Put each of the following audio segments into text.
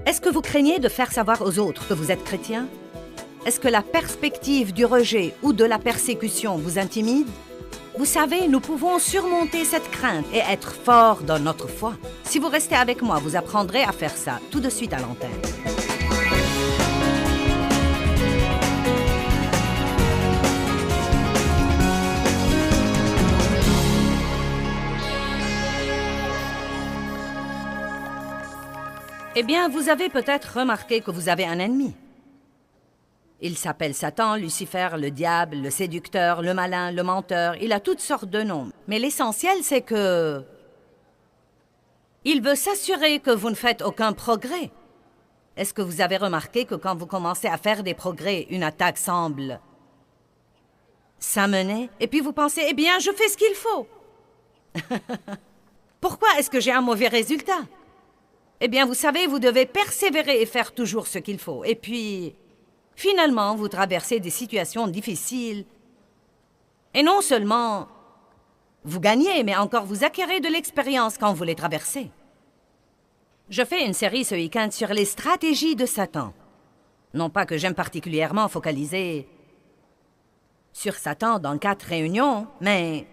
Est-ce que vous craignez de faire savoir aux autres que vous êtes chrétien? Est-ce que la perspective du rejet ou de la persécution vous intimide? Vous savez, nous pouvons surmonter cette crainte et être forts dans notre foi. Si vous restez avec moi, vous apprendrez à faire ça tout de suite à l'antenne. Eh bien, vous avez peut-être remarqué que vous avez un ennemi. Il s'appelle Satan, Lucifer, le diable, le séducteur, le malin, le menteur. Il a toutes sortes de noms. Mais l'essentiel, c'est que... il veut s'assurer que vous ne faites aucun progrès. Est-ce que vous avez remarqué que quand vous commencez à faire des progrès, une attaque semble s'amener, et puis vous pensez, eh bien, je fais ce qu'il faut. Pourquoi est-ce que j'ai un mauvais résultat? Eh bien, vous savez, vous devez persévérer et faire toujours ce qu'il faut. Et puis, finalement, vous traversez des situations difficiles. Et non seulement vous gagnez, mais encore vous acquérez de l'expérience quand vous les traversez. Je fais une série ce week-end sur les stratégies de Satan. Non pas que j'aime particulièrement focaliser sur Satan dans 4 réunions, mais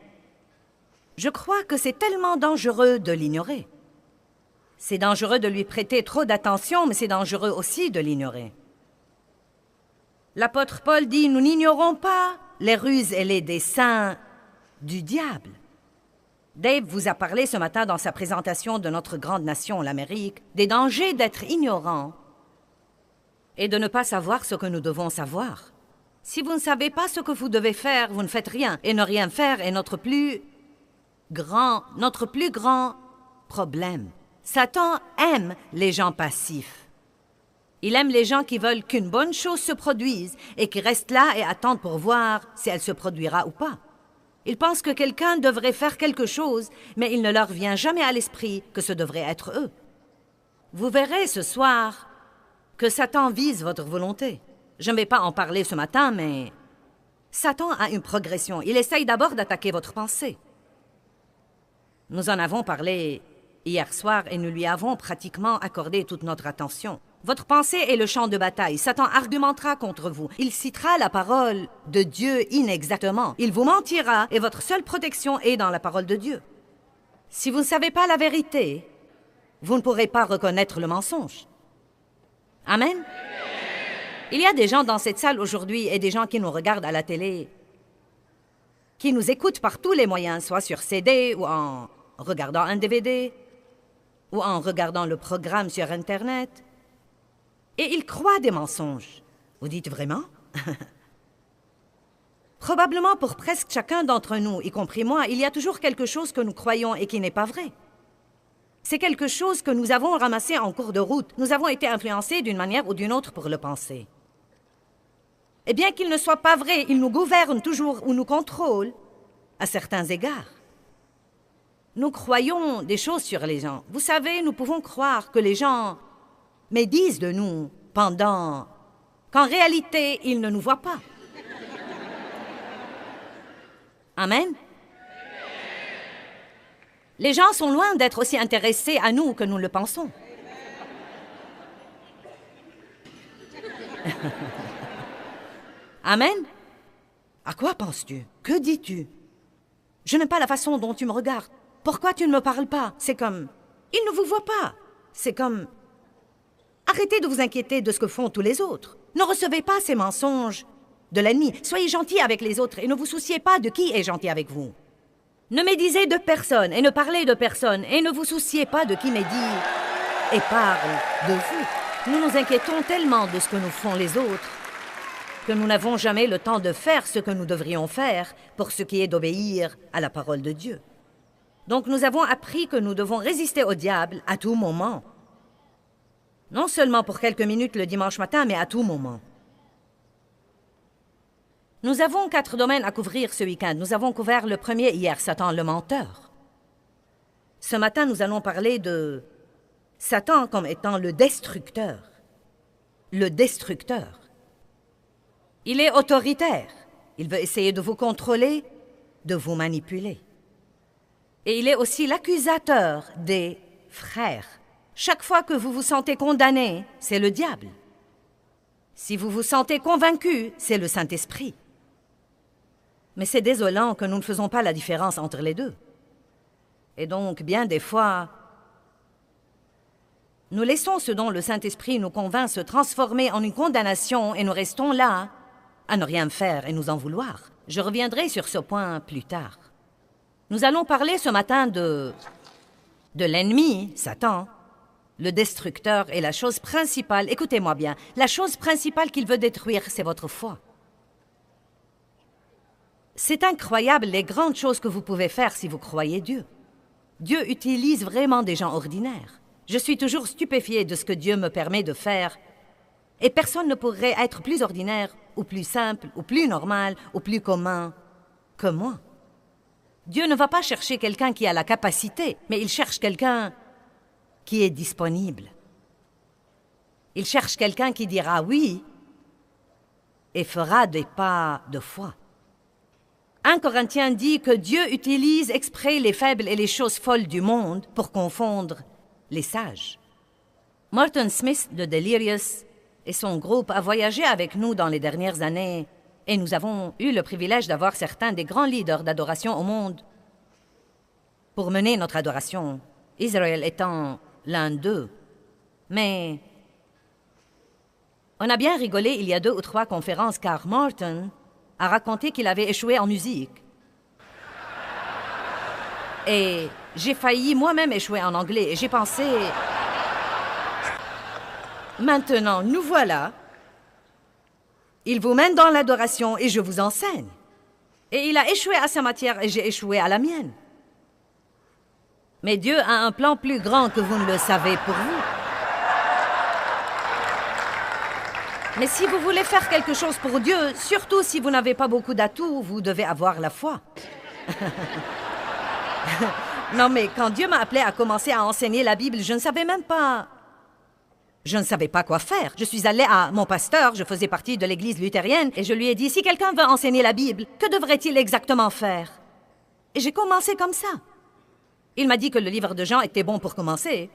je crois que c'est tellement dangereux de l'ignorer. C'est dangereux de lui prêter trop d'attention, mais c'est dangereux aussi de l'ignorer. L'apôtre Paul dit, nous n'ignorons pas les ruses et les desseins du diable. Dave vous a parlé ce matin dans sa présentation de notre grande nation, l'Amérique, des dangers d'être ignorant et de ne pas savoir ce que nous devons savoir. Si vous ne savez pas ce que vous devez faire, vous ne faites rien. Et ne rien faire est notre plus grand problème. Satan aime les gens passifs. Il aime les gens qui veulent qu'une bonne chose se produise et qui restent là et attendent pour voir si elle se produira ou pas. Ils pensent que quelqu'un devrait faire quelque chose, mais il ne leur vient jamais à l'esprit que ce devrait être eux. Vous verrez ce soir que Satan vise votre volonté. Je ne vais pas en parler ce matin, mais Satan a une progression. Il essaye d'abord d'attaquer votre pensée. Nous en avons parlé hier soir et nous lui avons pratiquement accordé toute notre attention. Votre pensée est le champ de bataille. Satan argumentera contre vous. Il citera la parole de Dieu inexactement. Il vous mentira et votre seule protection est dans la parole de Dieu. Si vous ne savez pas la vérité, vous ne pourrez pas reconnaître le mensonge. Amen? Il y a des gens dans cette salle aujourd'hui et des gens qui nous regardent à la télé, qui nous écoutent par tous les moyens, soit sur CD ou en regardant un DVD, ou en regardant le programme sur Internet. Et ils croient des mensonges. Vous dites vraiment? Probablement pour presque chacun d'entre nous, y compris moi, il y a toujours quelque chose que nous croyons et qui n'est pas vrai. C'est quelque chose que nous avons ramassé en cours de route. Nous avons été influencés d'une manière ou d'une autre pour le penser. Et bien qu'il ne soit pas vrai, il nous gouverne toujours ou nous contrôle à certains égards. Nous croyons des choses sur les gens. Vous savez, nous pouvons croire que les gens médisent de nous qu'en réalité, ils ne nous voient pas. Amen? Les gens sont loin d'être aussi intéressés à nous que nous le pensons. Amen? À quoi penses-tu? Que dis-tu? Je n'aime pas la façon dont tu me regardes. Pourquoi tu ne me parles pas? C'est comme... ils ne vous voient pas. C'est comme... arrêtez de vous inquiéter de ce que font tous les autres. Ne recevez pas ces mensonges de l'ennemi. Soyez gentils avec les autres et ne vous souciez pas de qui est gentil avec vous. Ne médisez de personne et ne parlez de personne et ne vous souciez pas de qui médit et parle de vous. Nous nous inquiétons tellement de ce que nous font les autres que nous n'avons jamais le temps de faire ce que nous devrions faire pour ce qui est d'obéir à la parole de Dieu. Donc nous avons appris que nous devons résister au diable à tout moment. Non seulement pour quelques minutes le dimanche matin, mais à tout moment. Nous avons 4 domaines à couvrir ce week-end. Nous avons couvert le premier hier, Satan le menteur. Ce matin, nous allons parler de Satan comme étant le destructeur. Le destructeur. Il est autoritaire. Il veut essayer de vous contrôler, de vous manipuler. Et il est aussi l'accusateur des frères. Chaque fois que vous vous sentez condamné, c'est le diable. Si vous vous sentez convaincu, c'est le Saint-Esprit. Mais c'est désolant que nous ne faisons pas la différence entre les deux. Et donc, bien des fois, nous laissons ce dont le Saint-Esprit nous convainc se transformer en une condamnation et nous restons là, à ne rien faire et nous en vouloir. Je reviendrai sur ce point plus tard. Nous allons parler ce matin de l'ennemi, Satan, le destructeur, et la chose principale, écoutez-moi bien, la chose principale qu'il veut détruire, c'est votre foi. C'est incroyable les grandes choses que vous pouvez faire si vous croyez Dieu. Dieu utilise vraiment des gens ordinaires. Je suis toujours stupéfiée de ce que Dieu me permet de faire. Et personne ne pourrait être plus ordinaire, ou plus simple, ou plus normal, ou plus commun que moi. Dieu ne va pas chercher quelqu'un qui a la capacité, mais il cherche quelqu'un qui est disponible. Il cherche quelqu'un qui dira oui et fera des pas de foi. 1 Corinthiens dit que Dieu utilise exprès les faibles et les choses folles du monde pour confondre les sages. Martin Smith de Delirious et son groupe a voyagé avec nous dans les dernières années et nous avons eu le privilège d'avoir certains des grands leaders d'adoration au monde pour mener notre adoration, Israël étant l'un d'eux. Mais on a bien rigolé il y a 2 ou 3 conférences car Martin a raconté qu'il avait échoué en musique. Et j'ai failli moi-même échouer en anglais et j'ai pensé... Maintenant, nous voilà. Il vous mène dans l'adoration et je vous enseigne. Et il a échoué à sa matière et j'ai échoué à la mienne. Mais Dieu a un plan plus grand que vous ne le savez pour vous. Mais si vous voulez faire quelque chose pour Dieu, surtout si vous n'avez pas beaucoup d'atouts, vous devez avoir la foi. Non, mais quand Dieu m'a appelé à commencer à enseigner la Bible, je ne savais même pas... Je ne savais pas quoi faire. Je suis allée à mon pasteur, je faisais partie de l'église luthérienne, et je lui ai dit, si quelqu'un veut enseigner la Bible, que devrait-il exactement faire? Et j'ai commencé comme ça. Il m'a dit que le livre de Jean était bon pour commencer.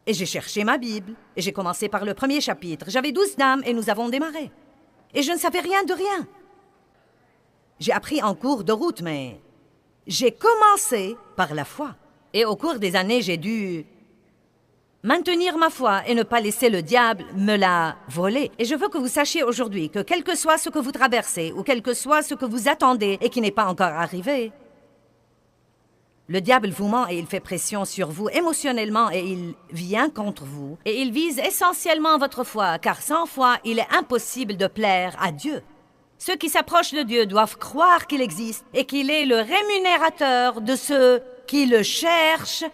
Et j'ai cherché ma Bible, et j'ai commencé par le 1er chapitre. J'avais 12 dames, et nous avons démarré. Et je ne savais rien de rien. J'ai appris en cours de route, mais j'ai commencé par la foi. Et au cours des années, j'ai dû maintenir ma foi et ne pas laisser le diable me la voler. Et je veux que vous sachiez aujourd'hui que quel que soit ce que vous traversez, ou quel que soit ce que vous attendez et qui n'est pas encore arrivé, le diable vous ment et il fait pression sur vous émotionnellement et il vient contre vous. Et il vise essentiellement votre foi, car sans foi, il est impossible de plaire à Dieu. Ceux qui s'approchent de Dieu doivent croire qu'il existe et qu'il est le rémunérateur de ceux qui le cherchent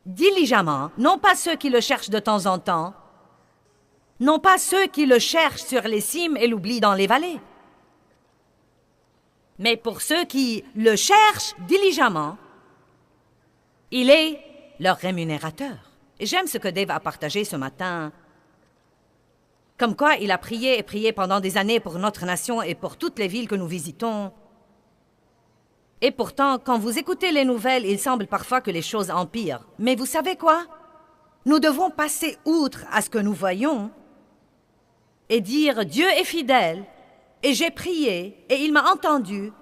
diligemment, non pas ceux qui le cherchent de temps en temps, non pas ceux qui le cherchent sur les cimes et l'oublient dans les vallées, mais pour ceux qui le cherchent diligemment, il est leur rémunérateur. Et j'aime ce que Dave a partagé ce matin, comme quoi il a prié et prié pendant des années pour notre nation et pour toutes les villes que nous visitons. Et pourtant, quand vous écoutez les nouvelles, il semble parfois que les choses empirent. Mais vous savez quoi? Nous devons passer outre à ce que nous voyons et dire « Dieu est fidèle ». Et j'ai prié, et il m'a entendu,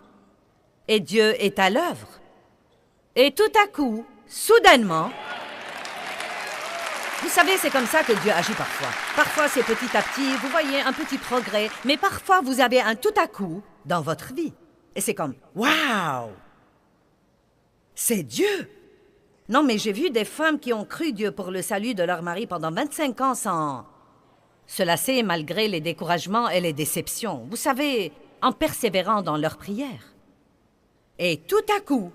et Dieu est à l'œuvre. Et tout à coup, soudainement, vous savez, c'est comme ça que Dieu agit parfois. Parfois, c'est petit à petit, vous voyez un petit progrès, mais parfois, vous avez un tout à coup dans votre vie. Et c'est comme, waouh! C'est Dieu! Non, mais j'ai vu des femmes qui ont cru Dieu pour le salut de leur mari pendant 25 ans sans se lasser malgré les découragements et les déceptions. Vous savez, en persévérant dans leurs prières. Et tout à coup,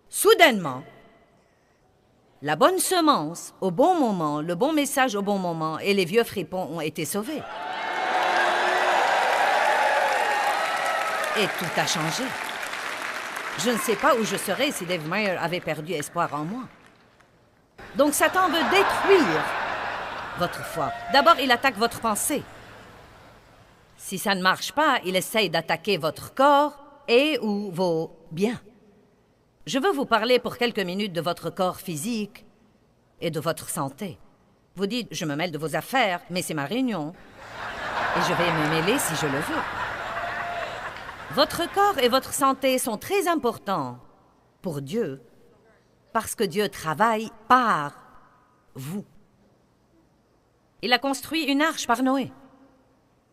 soudainement, la bonne semence au bon moment, le bon message au bon moment, et les vieux fripons ont été sauvés. Et tout a changé. Je ne sais pas où je serais si Dave Meyer avait perdu espoir en moi. Donc Satan veut détruire votre foi. D'abord, il attaque votre pensée. Si ça ne marche pas, il essaye d'attaquer votre corps et ou vos biens. Je veux vous parler pour quelques minutes de votre corps physique et de votre santé. Vous dites, je me mêle de vos affaires, mais c'est ma réunion. Et je vais me mêler si je le veux. Votre corps et votre santé sont très importants pour Dieu, parce que Dieu travaille par vous. Il a construit une arche par Noé.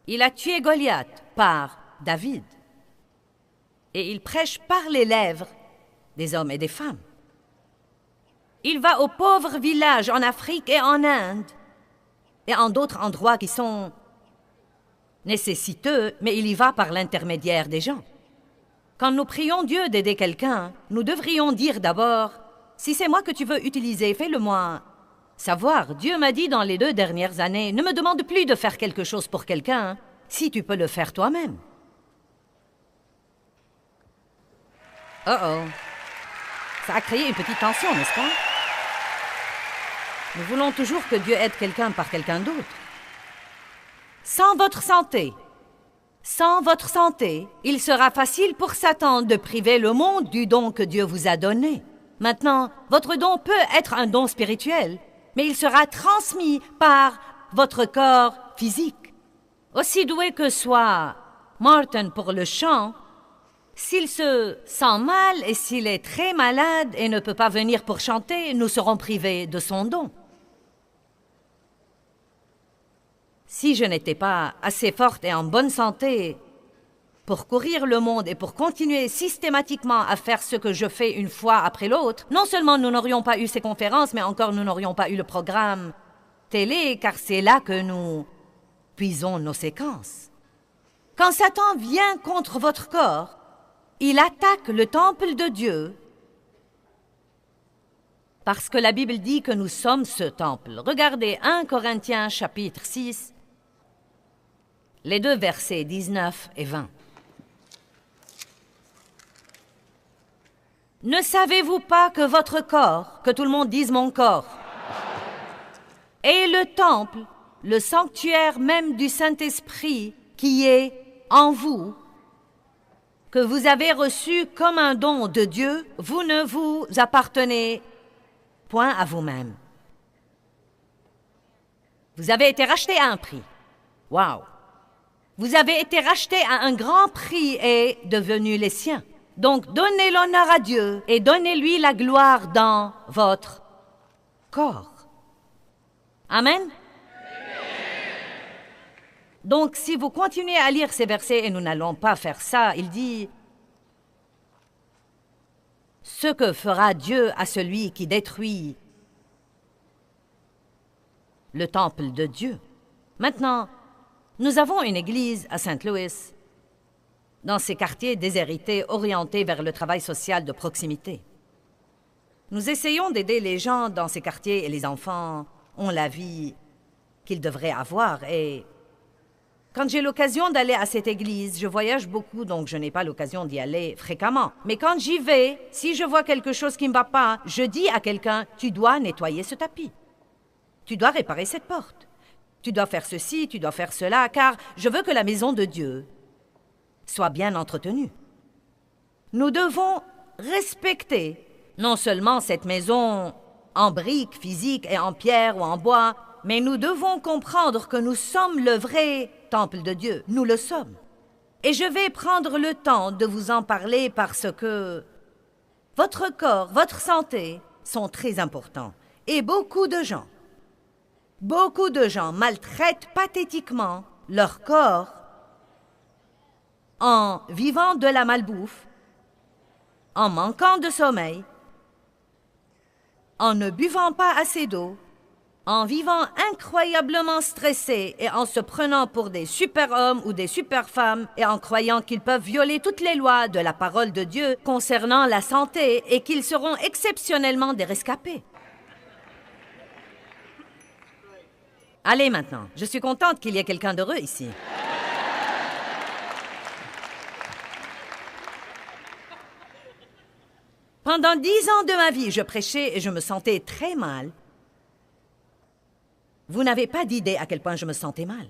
Il a tué Goliath par David. Et il prêche par les lèvres des hommes et des femmes. Il va aux pauvres villages en Afrique et en Inde et en d'autres endroits qui sont nécessiteux, mais il y va par l'intermédiaire des gens. Quand nous prions Dieu d'aider quelqu'un, nous devrions dire d'abord, si c'est moi que tu veux utiliser, fais-le-moi savoir. Dieu m'a dit dans les 2 dernières années, ne me demande plus de faire quelque chose pour quelqu'un, si tu peux le faire toi-même. Oh. Ça a créé une petite tension, n'est-ce pas? Nous voulons toujours que Dieu aide quelqu'un par quelqu'un d'autre. Sans votre santé, il sera facile pour Satan de priver le monde du don que Dieu vous a donné. Maintenant, votre don peut être un don spirituel, mais il sera transmis par votre corps physique. Aussi doué que soit Martin pour le chant, s'il se sent mal et s'il est très malade et ne peut pas venir pour chanter, nous serons privés de son don. Si je n'étais pas assez forte et en bonne santé pour courir le monde et pour continuer systématiquement à faire ce que je fais une fois après l'autre, non seulement nous n'aurions pas eu ces conférences, mais encore nous n'aurions pas eu le programme télé, car c'est là que nous puisons nos séquences. Quand Satan vient contre votre corps, il attaque le temple de Dieu parce que la Bible dit que nous sommes ce temple. Regardez 1 Corinthiens chapitre 6, les 2 versets 19 et 20. Ne savez-vous pas que votre corps, que tout le monde dise mon corps, est le temple, le sanctuaire même du Saint-Esprit qui est en vous, que vous avez reçu comme un don de Dieu, vous ne vous appartenez point à vous-même. Vous avez été racheté à un prix. Wow! Vous avez été racheté à un grand prix et devenu les siens. Donc, donnez l'honneur à Dieu et donnez-lui la gloire dans votre corps. Amen? Donc, si vous continuez à lire ces versets, et nous n'allons pas faire ça, il dit « Ce que fera Dieu à celui qui détruit le temple de Dieu. » Maintenant, nous avons une église à Saint-Louis, dans ces quartiers déshérités orientés vers le travail social de proximité. Nous essayons d'aider les gens dans ces quartiers et les enfants ont la vie qu'ils devraient avoir. Et quand j'ai l'occasion d'aller à cette église, je voyage beaucoup, donc je n'ai pas l'occasion d'y aller fréquemment. Mais quand j'y vais, si je vois quelque chose qui ne va pas, je dis à quelqu'un, tu dois nettoyer ce tapis. Tu dois réparer cette porte. Tu dois faire ceci, tu dois faire cela, car je veux que la maison de Dieu soit bien entretenue. Nous devons respecter non seulement cette maison en briques physiques et en pierre ou en bois, mais nous devons comprendre que nous sommes le vrai temple de Dieu. Nous le sommes. Et je vais prendre le temps de vous en parler parce que votre corps, votre santé sont très importants. Et beaucoup de gens maltraitent pathétiquement leur corps en vivant de la malbouffe, en manquant de sommeil, en ne buvant pas assez d'eau, en vivant incroyablement stressés et en se prenant pour des super-hommes ou des super-femmes et en croyant qu'ils peuvent violer toutes les lois de la parole de Dieu concernant la santé et qu'ils seront exceptionnellement des rescapés. Allez maintenant, je suis contente qu'il y ait quelqu'un d'heureux ici. Pendant 10 ans de ma vie, je prêchais et je me sentais très mal. Vous n'avez pas d'idée à quel point je me sentais mal.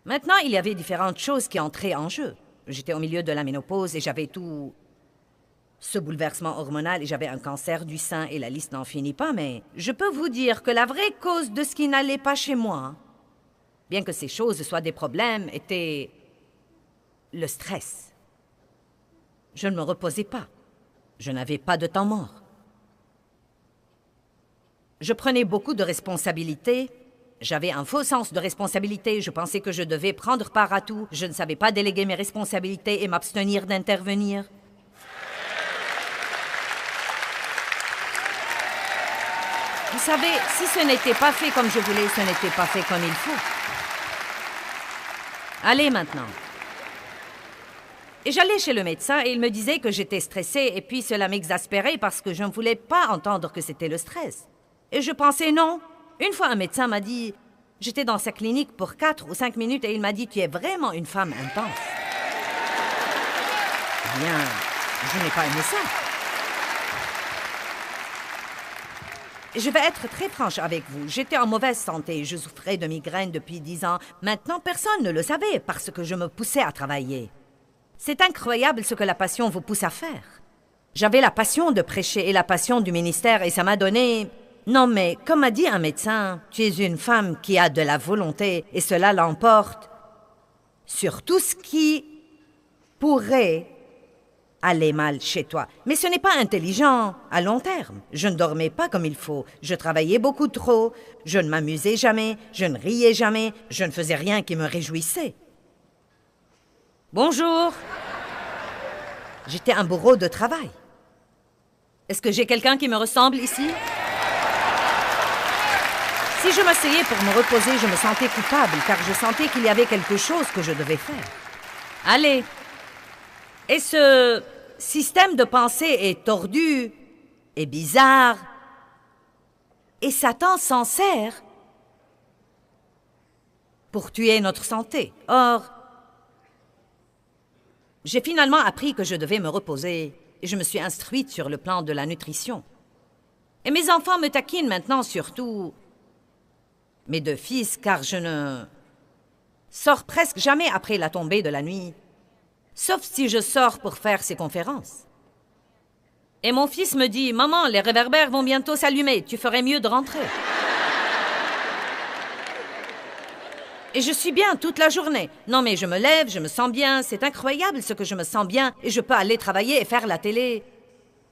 Maintenant, il y avait différentes choses qui entraient en jeu. J'étais au milieu de la ménopause et j'avais tout ce bouleversement hormonal et j'avais un cancer du sein et la liste n'en finit pas, mais je peux vous dire que la vraie cause de ce qui n'allait pas chez moi, bien que ces choses soient des problèmes, était le stress. Je ne me reposais pas. Je n'avais pas de temps mort. Je prenais beaucoup de responsabilités. J'avais un faux sens de responsabilité. Je pensais que je devais prendre part à tout. Je ne savais pas déléguer mes responsabilités et m'abstenir d'intervenir. Vous savez, si ce n'était pas fait comme je voulais, ce n'était pas fait comme il faut. Allez maintenant. Et j'allais chez le médecin et il me disait que j'étais stressée et puis cela m'exaspérait parce que je ne voulais pas entendre que c'était le stress. Et je pensais non. Une fois, un médecin m'a dit... J'étais dans sa clinique pour 4 ou 5 minutes et il m'a dit « Tu es vraiment une femme intense. » Bien, je n'ai pas aimé ça. Je vais être très franche avec vous. J'étais en mauvaise santé. Je souffrais de migraines depuis 10 ans. Maintenant, personne ne le savait parce que je me poussais à travailler. C'est incroyable ce que la passion vous pousse à faire. J'avais la passion de prêcher et la passion du ministère et ça m'a donné... Non, mais comme m'a dit un médecin, tu es une femme qui a de la volonté et cela l'emporte sur tout ce qui pourrait aller mal chez toi. Mais ce n'est pas intelligent à long terme. Je ne dormais pas comme il faut. Je travaillais beaucoup trop. Je ne m'amusais jamais. Je ne riais jamais. Je ne faisais rien qui me réjouissait. Bonjour. J'étais un bourreau de travail. Est-ce que j'ai quelqu'un qui me ressemble ici? Si je m'asseyais pour me reposer, je me sentais coupable, car je sentais qu'il y avait quelque chose que je devais faire. Allez. Et ce système de pensée est tordu, et bizarre, et Satan s'en sert pour tuer notre santé. Or, j'ai finalement appris que je devais me reposer, et je me suis instruite sur le plan de la nutrition. Et mes enfants me taquinent maintenant surtout... mes 2 fils, car je ne sors presque jamais après la tombée de la nuit, sauf si je sors pour faire ces conférences. Et mon fils me dit, « Maman, les réverbères vont bientôt s'allumer, tu ferais mieux de rentrer. » Et je suis bien toute la journée. Non, mais je me lève, je me sens bien, c'est incroyable ce que je me sens bien, et je peux aller travailler et faire la télé.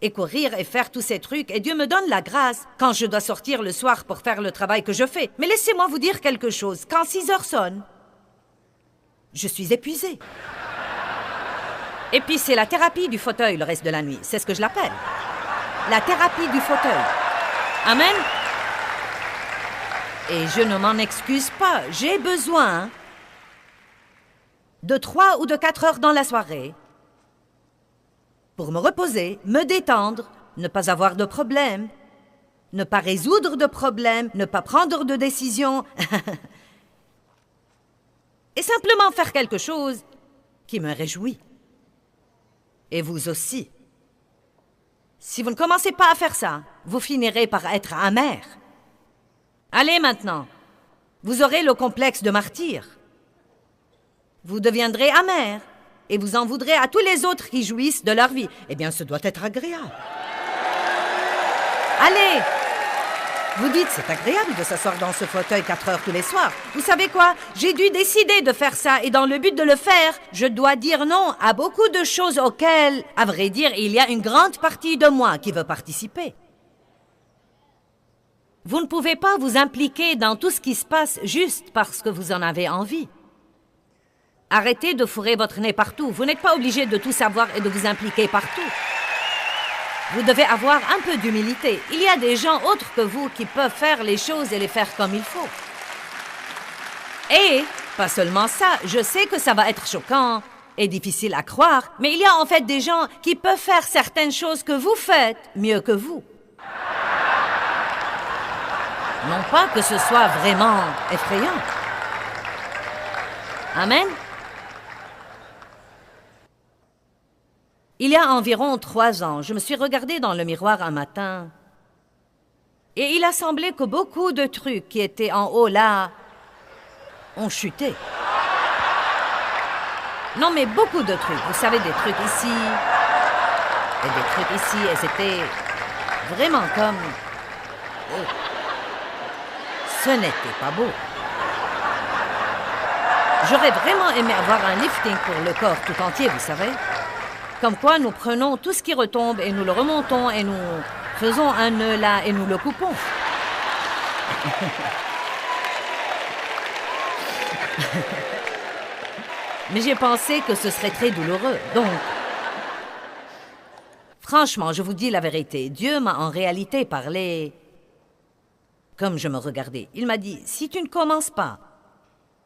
Et courir et faire tous ces trucs, et Dieu me donne la grâce quand je dois sortir le soir pour faire le travail que je fais. Mais laissez-moi vous dire quelque chose. Quand 6 heures sonnent, je suis épuisée. Et puis c'est la thérapie du fauteuil le reste de la nuit. C'est ce que je l'appelle. La thérapie du fauteuil. Amen? Et je ne m'en excuse pas. J'ai besoin de 3 ou de 4 heures dans la soirée pour me reposer, me détendre, ne pas avoir de problème, ne pas résoudre de problèmes, ne pas prendre de décisions, et simplement faire quelque chose qui me réjouit. Et vous aussi. Si vous ne commencez pas à faire ça, vous finirez par être amer. Allez maintenant, vous aurez le complexe de martyr. Vous deviendrez amer. Et vous en voudrez à tous les autres qui jouissent de leur vie. Eh bien, ce doit être agréable. Allez! Vous dites, c'est agréable de s'asseoir dans ce fauteuil 4 heures tous les soirs. Vous savez quoi? J'ai dû décider de faire ça, et dans le but de le faire, je dois dire non à beaucoup de choses auxquelles, à vrai dire, il y a une grande partie de moi qui veut participer. Vous ne pouvez pas vous impliquer dans tout ce qui se passe juste parce que vous en avez envie. Arrêtez de fourrer votre nez partout. Vous n'êtes pas obligé de tout savoir et de vous impliquer partout. Vous devez avoir un peu d'humilité. Il y a des gens autres que vous qui peuvent faire les choses et les faire comme il faut. Et, pas seulement ça, je sais que ça va être choquant et difficile à croire, mais il y a en fait des gens qui peuvent faire certaines choses que vous faites mieux que vous. Non pas que ce soit vraiment effrayant. Amen. Il y a environ 3 ans, je me suis regardée dans le miroir un matin et il a semblé que beaucoup de trucs qui étaient en haut là ont chuté. Non, mais beaucoup de trucs. Vous savez, des trucs ici et des truc ici et c'était vraiment comme... Oh. Ce n'était pas beau. J'aurais vraiment aimé avoir un lifting pour le corps tout entier, vous savez. Comme quoi, nous prenons tout ce qui retombe et nous le remontons et nous faisons un nœud là et nous le coupons. Mais j'ai pensé que ce serait très douloureux, donc... Franchement, je vous dis la vérité, Dieu m'a en réalité parlé... Comme je me regardais, il m'a dit, si tu ne commences pas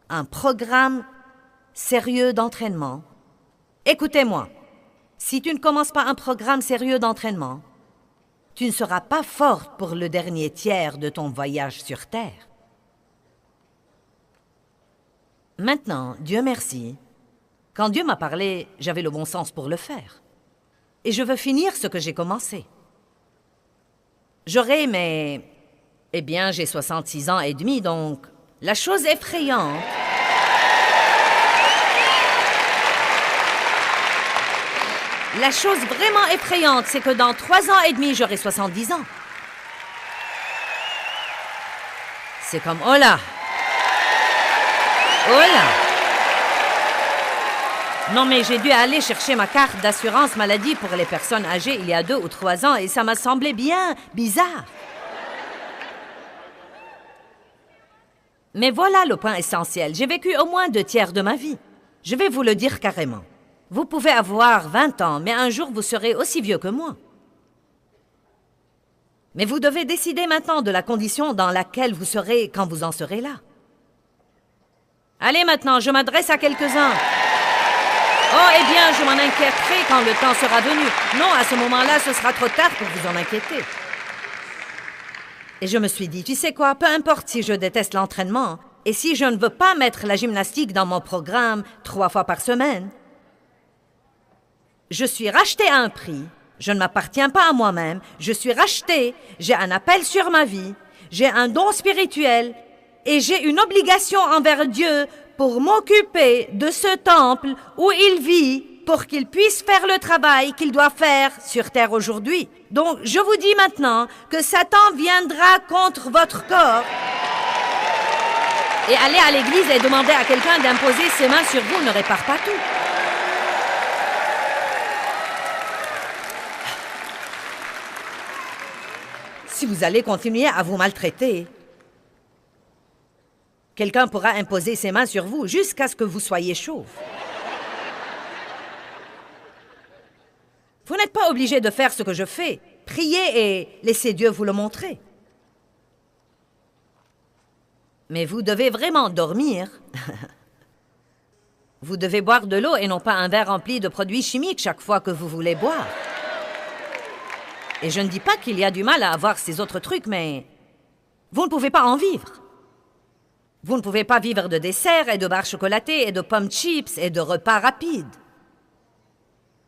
un programme sérieux d'entraînement, écoutez-moi, si tu ne commences pas un programme sérieux d'entraînement, tu ne seras pas forte pour le dernier tiers de ton voyage sur Terre. Maintenant, Dieu merci, quand Dieu m'a parlé, j'avais le bon sens pour le faire. Et je veux finir ce que j'ai commencé. J'aurai, mais... Eh bien, j'ai 66 ans et demi, donc... La chose effrayante... La chose vraiment effrayante, c'est que dans 3 ans et demi, j'aurai 70 ans. C'est comme, oh là! Oh là! Non, mais j'ai dû aller chercher ma carte d'assurance maladie pour les personnes âgées il y a 2 ou 3 ans et ça m'a semblé bien bizarre. Mais voilà le point essentiel. J'ai vécu au moins 2 tiers de ma vie. Je vais vous le dire carrément. Vous pouvez avoir 20 ans, mais un jour vous serez aussi vieux que moi. Mais vous devez décider maintenant de la condition dans laquelle vous serez quand vous en serez là. Allez maintenant, je m'adresse à quelques-uns. Oh, eh bien, je m'en inquiéterai quand le temps sera venu. Non, à ce moment-là, ce sera trop tard pour vous en inquiéter. Et je me suis dit, tu sais quoi, peu importe si je déteste l'entraînement, et si je ne veux pas mettre la gymnastique dans mon programme 3 fois par semaine, je suis rachetée à un prix, je ne m'appartiens pas à moi-même, je suis rachetée, j'ai un appel sur ma vie, j'ai un don spirituel, et j'ai une obligation envers Dieu pour m'occuper de ce temple où il vit pour qu'il puisse faire le travail qu'il doit faire sur terre aujourd'hui. Donc, je vous dis maintenant que Satan viendra contre votre corps et aller à l'église et demander à quelqu'un d'imposer ses mains sur vous ne répare pas tout. Si vous allez continuer à vous maltraiter, quelqu'un pourra imposer ses mains sur vous jusqu'à ce que vous soyez chauve. Vous n'êtes pas obligé de faire ce que je fais. Priez et laissez Dieu vous le montrer. Mais vous devez vraiment dormir. Vous devez boire de l'eau et non pas un verre rempli de produits chimiques chaque fois que vous voulez boire. Et je ne dis pas qu'il y a du mal à avoir ces autres trucs, mais vous ne pouvez pas en vivre. Vous ne pouvez pas vivre de desserts et de barres chocolatées et de pommes chips et de repas rapides.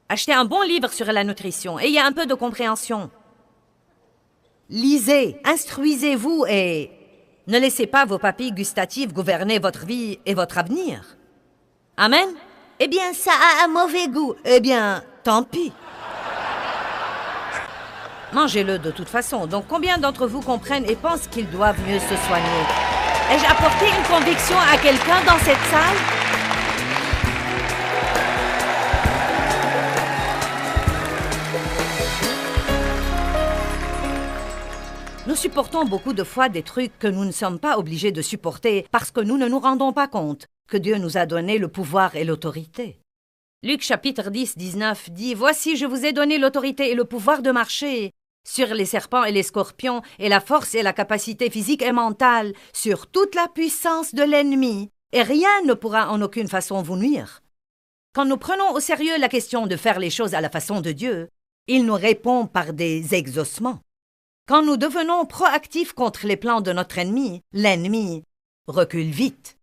Achetez un bon livre sur la nutrition, ayez un peu de compréhension. Lisez, instruisez-vous et ne laissez pas vos papilles gustatives gouverner votre vie et votre avenir. Amen? Eh bien, ça a un mauvais goût. Eh bien, tant pis. Mangez-le de toute façon. Donc, combien d'entre vous comprennent et pensent qu'ils doivent mieux se soigner? Ai-je apporté une conviction à quelqu'un dans cette salle? Nous supportons beaucoup de fois des trucs que nous ne sommes pas obligés de supporter parce que nous ne nous rendons pas compte que Dieu nous a donné le pouvoir et l'autorité. Luc chapitre 10, 19 dit « Voici, je vous ai donné l'autorité et le pouvoir de marcher sur les serpents et les scorpions et la force et la capacité physique et mentale, sur toute la puissance de l'ennemi, et rien ne pourra en aucune façon vous nuire. » Quand nous prenons au sérieux la question de faire les choses à la façon de Dieu, il nous répond par des exaucements. Quand nous devenons proactifs contre les plans de notre ennemi, l'ennemi recule vite.